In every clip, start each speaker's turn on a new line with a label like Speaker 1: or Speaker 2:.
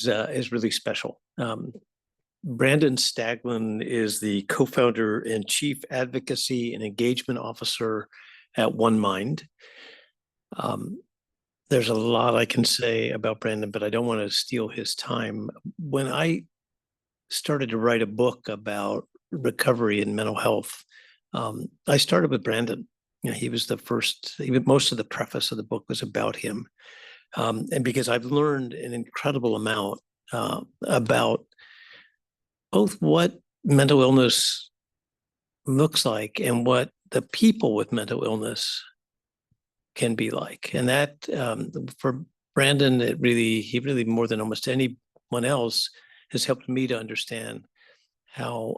Speaker 1: is really special. Brandon Staglin is the co-founder and chief advocacy and engagement officer at One Mind. There's a lot I can say about Brandon, but I don't want to steal his time. When I started to write a book about recovery and mental health, I started with Brandon. You know, he was the first, even most of the preface of the book was about him. And because I've learned an incredible amount about both what mental illness looks like and what the people with mental illness can be like. And that for Brandon, he really more than almost anyone else has helped me to understand how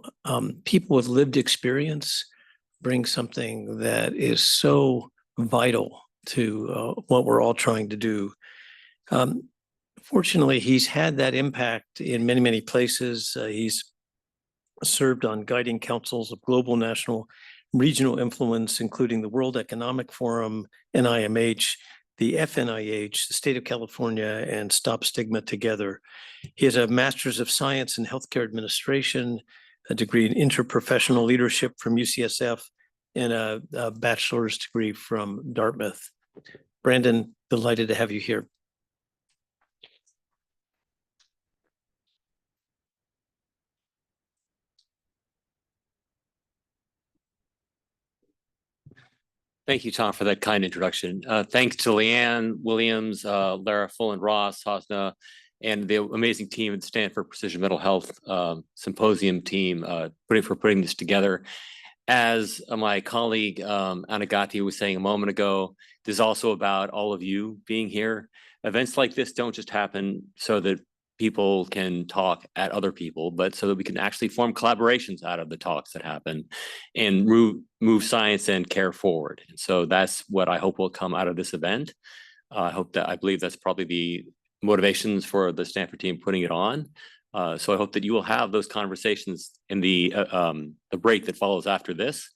Speaker 1: people with lived experience bring something that is so vital to what we're all trying to do. Fortunately, he's had that impact in many, many places. He's served on guiding councils of global, national, regional influence, including the World Economic Forum, NIMH, the FNIH, the state of California, and Stop Stigma Together. He has a Master's of Science in Healthcare Administration, a degree in Interprofessional Leadership from UCSF, and a bachelor's degree from Dartmouth. Brandon, delighted to have you here.
Speaker 2: Thank you, Tom, for that kind introduction. Thanks to Leanne Williams, Lara Fullen-Ross, Hosna, and the amazing team at Stanford Precision Mental Health Symposium team for putting this together. As my colleague Anagati was saying a moment ago, this is also about all of you being here. Events like this don't just happen so that people can talk at other people, but so that we can actually form collaborations out of the talks that happen and move science and care forward. And so that's what I hope will come out of this event. I believe that's probably the motivations for the Stanford team putting it on. So I hope that you will have those conversations in the break that follows after this,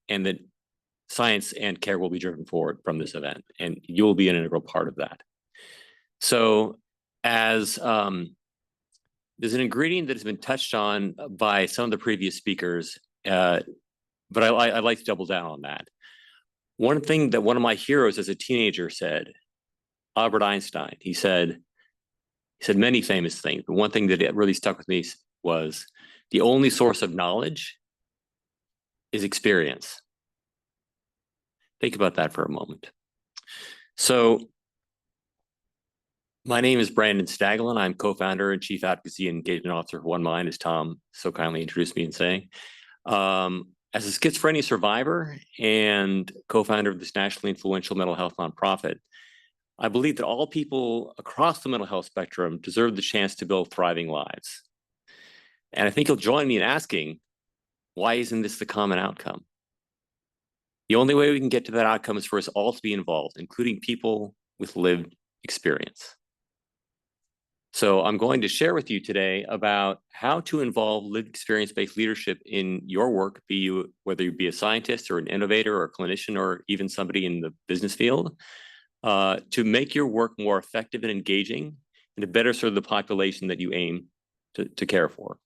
Speaker 2: and that science and care will be driven forward from this event, and you will be an integral part of that. So as there's an ingredient that has been touched on by some of the previous speakers, but I'd like to double down on that. One thing that one of my heroes as a teenager said, Albert Einstein, he said many famous things, but one thing that really stuck with me was the only source of knowledge is experience. Think about that for a moment. So my name is Brandon Staglin. I'm co-founder and chief advocacy and engagement officer of One Mind, as Tom so kindly introduced me in saying. As a schizophrenia survivor and co-founder of this nationally influential mental health nonprofit, I believe that all people across the mental health spectrum deserve the chance to build thriving lives. And I think you'll join me in asking, why isn't this the common outcome? The only way we can get to that outcome is for us all to be involved, including people with lived experience. So I'm going to share with you today about how to involve lived experience-based leadership in your work, whether you be a scientist or an innovator or a clinician or even somebody in the business field, to make your work more effective and engaging and to better serve the population that you aim to care for.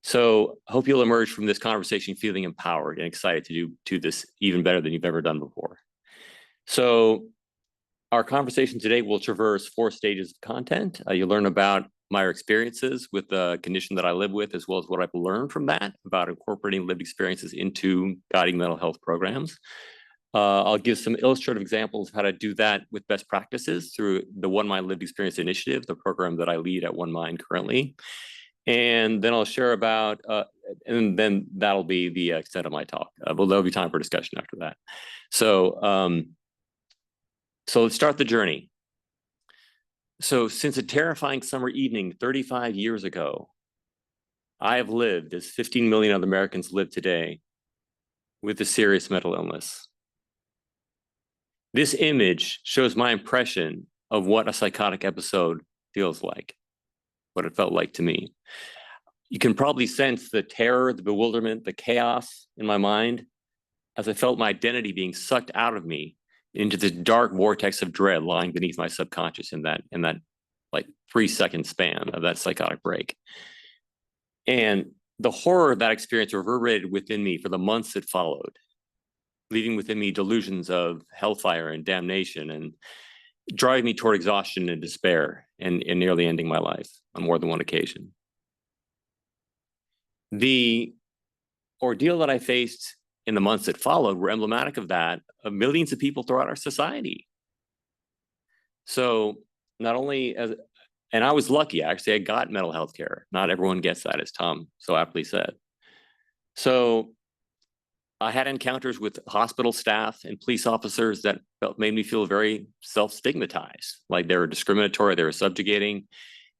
Speaker 2: So I hope you'll emerge from this conversation feeling empowered and excited to do this even better than you've ever done before. So our conversation today will traverse 4 stages of content. You'll learn about my experiences with the condition that I live with, as well as what I've learned from that about incorporating lived experiences into guiding mental health programs. I'll give some illustrative examples of how to do that with best practices through the One Mind Lived Experience Initiative, the program that I lead at One Mind currently. And then I'll share about, and then that'll be the extent of my talk. Well, there'll be time for discussion after that. So let's start the journey. So since a terrifying summer evening 35 years ago, I have lived as 15 million other Americans live today with a serious mental illness. This image shows my impression of what a psychotic episode feels like, what it felt like to me. You can probably sense the terror, the bewilderment, the chaos in my mind as I felt my identity being sucked out of me into this dark vortex of dread lying beneath my subconscious in that like 3-second span of that psychotic break. And the horror of that experience reverberated within me for the months that followed, leaving within me delusions of hellfire and damnation, and driving me toward exhaustion and despair, and nearly ending my life on more than one occasion. The ordeal that I faced in the months that followed were emblematic of that, of millions of people throughout our society. So not only and I was lucky, actually, I got mental health care. Not everyone gets that, as Tom so aptly said. So I had encounters with hospital staff and police officers that made me feel very self-stigmatized, like they were discriminatory, they were subjugating,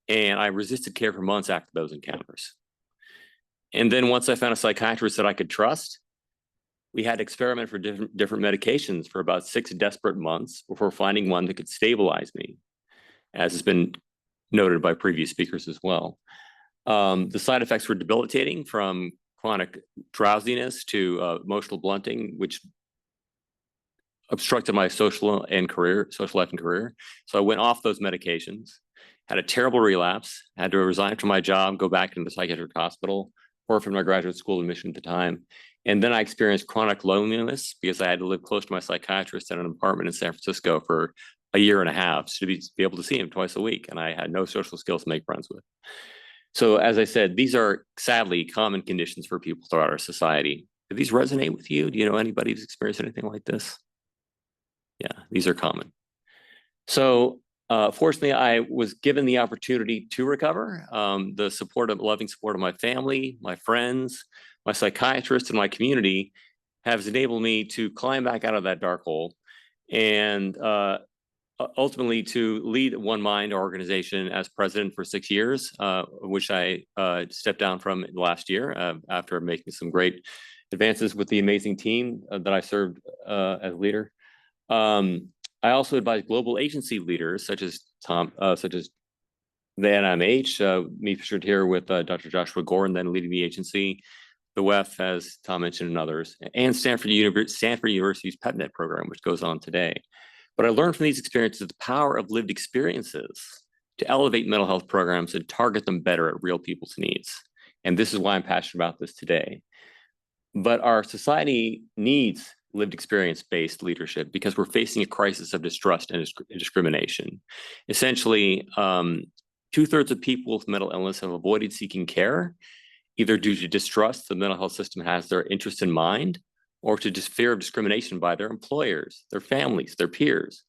Speaker 2: and I resisted care for months after those encounters. And then once I found a psychiatrist that I could trust, we had to experiment for different medications for about 6 desperate months before finding one that could stabilize me, as has been noted by previous speakers as well. The side effects were debilitating, from chronic drowsiness to emotional blunting, which obstructed my social life and career. So I went off those medications, had a terrible relapse, had to resign from my job, go back into the psychiatric hospital, or from my graduate school admission at the time. And then I experienced chronic loneliness because I had to live close to my psychiatrist in an apartment in San Francisco for a year and a half to be able to see him twice a week. And I had no social skills to make friends with. So as I said, these are sadly common conditions for people throughout our society. Do these resonate with you? Do you know anybody who's experienced anything like this? Yeah, these are common. So fortunately, I was given the opportunity to recover. The loving support of my family, my friends, my psychiatrist, and my community has enabled me to climb back out of that dark hole, and ultimately to lead One Mind organization as president for 6 years, which I stepped down from last year after making some great advances with the amazing team that I served as leader. I also advise global agency leaders such as the NIMH, me featured here with Dr. Joshua Gordon, then leading the agency, the WEF, as Tom mentioned, and others, and Stanford University's PepNet program, which goes on today. But I learned from these experiences the power of lived experiences to elevate mental health programs and target them better at real people's needs. And this is why I'm passionate about this today. But our society needs lived experience-based leadership because we're facing a crisis of distrust and discrimination. Essentially, 2/3 of people with mental illness have avoided seeking care, either due to distrust the mental health system has their interest in mind, or to just fear of discrimination by their employers, their families, their peers.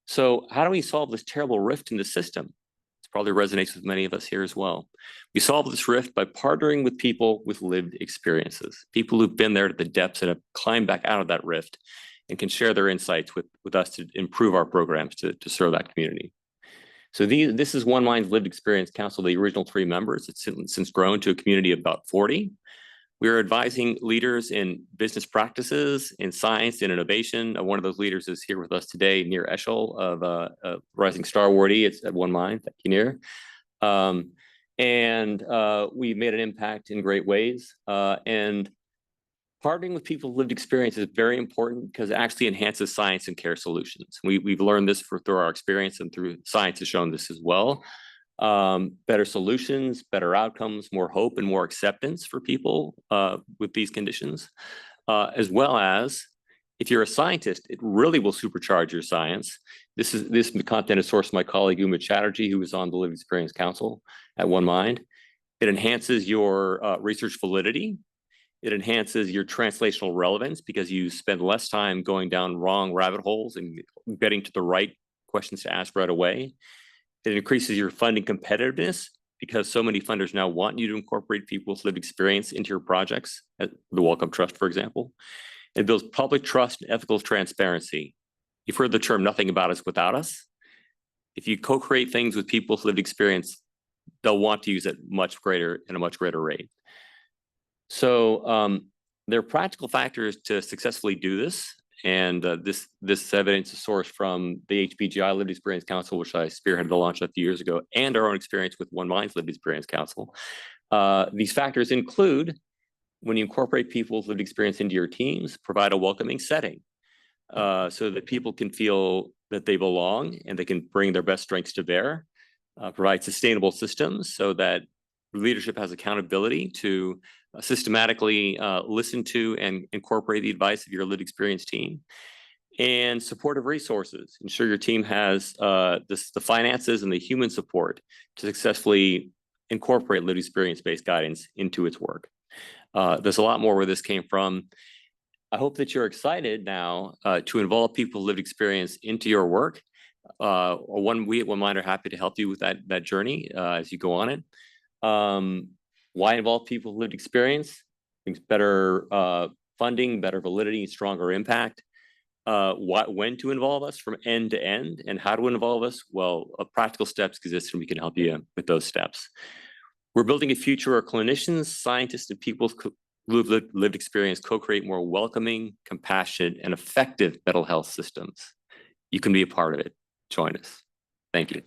Speaker 2: So how do we solve this terrible rift in the system? This probably resonates with many of us here as well. We solve this rift by partnering with people with lived experiences, people who've been there to the depths and have climbed back out of that rift and can share their insights with us to improve our programs to serve that community. So this is One Mind's Lived Experience Council, the original 3 members. It's since grown to a community of about 40. We are advising leaders in business practices, in science, in innovation. One of those leaders is here with us today, Nir Eshel of Rising Star Awardee. It's at One Mind. Thank you, Nir. We've made an impact in great ways. And partnering with people with lived experience is very important because it actually enhances science and care solutions. We've learned this through our experience, and through science has shown this as well. Better solutions, better outcomes, more hope, and more acceptance for people with these conditions, as well as, if you're a scientist, it really will supercharge your science. This content is sourced from my colleague Uma Chatterjee, who is on the Lived Experience Council at One Mind. It enhances your research validity. It enhances your translational relevance because you spend less time going down wrong rabbit holes and getting to the right questions to ask right away. It increases your funding competitiveness because so many funders now want you to incorporate people with lived experience into your projects, the Wellcome Trust, for example. It builds public trust and ethical transparency. You've heard the term "nothing about us without us." If you co-create things with people with lived experience, they'll want to use it in a much greater rate. So there are practical factors to successfully do this. And this evidence is sourced from the HBGI Lived Experience Council, which I spearheaded the launch a few years ago, and our own experience with One Mind's Lived Experience Council. These factors include, when you incorporate people with lived experience into your teams, provide a welcoming setting so that people can feel that they belong and they can bring their best strengths to bear. provide sustainable systems so that leadership has accountability to systematically listen to and incorporate the advice of your lived experience team. And supportive resources. Ensure your team has the finances and the human support to successfully incorporate lived experience-based guidance into its work. There's a lot more where this came from. I hope that you're excited now to involve people with lived experience into your work. We at One Mind are happy to help you with that journey as you go on it. Why involve people with lived experience? Things better funding, better validity, stronger impact. When to involve us from end to end, and how to involve us? Well, practical steps exist, and we can help you with those steps. We're building a future where clinicians, scientists, and people who have lived experience co-create more welcoming, compassionate, and effective mental health systems. You can be a part of it. Join us. Thank you.